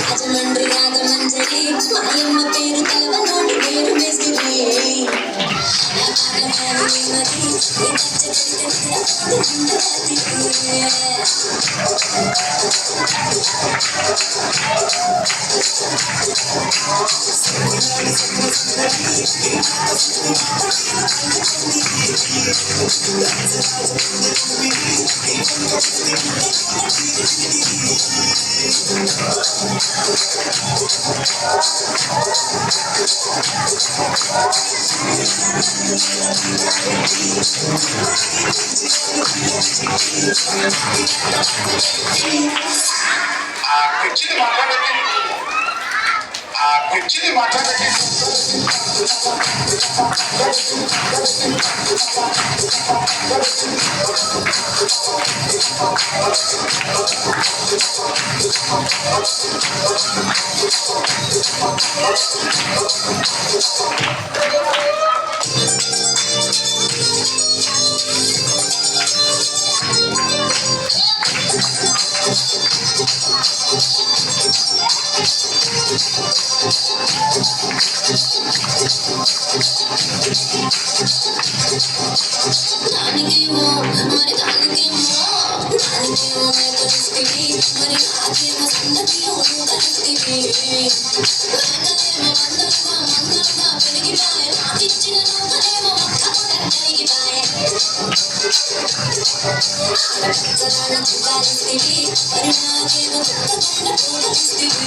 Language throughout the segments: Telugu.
రాజమండ్రి రాజమంజరి మాయమ్మ పేరు తెలవనోడి పేరు మెసిరి కుర్చీని మాట్లాడండి. దానికేమో మరి దానికేమో మెదలుస్తివి మరి నాకేమో సందతిలో ఊదలుస్తివి నాకేమో మందలుగా పెరిగిపాయ నాకిచ్చిన నూనెమో కరిగిపాయ ఆడపిచ్చరాన చుట్టాలిస్తివి మరి నాకేమో చుట్టకుండా పూడలిస్తివి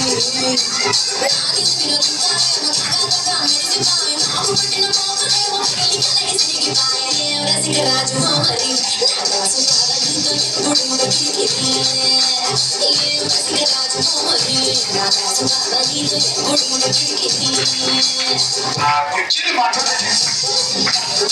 నాకిచ్చిన చుట్టాలేమో తగదగా మెరిసిపాయ నాకు పుట్టిన పోకలేమో పెళ్లి కలగి సిరిగిపాయ రసికరాజు మరి నా రాజు కావలితో ఎప్పుడు ముడికిది రసికరాజు మరి నా రాజు కావలితో ఎప్పుడు ముడికిది కుర్చీని మాట్లాడండి.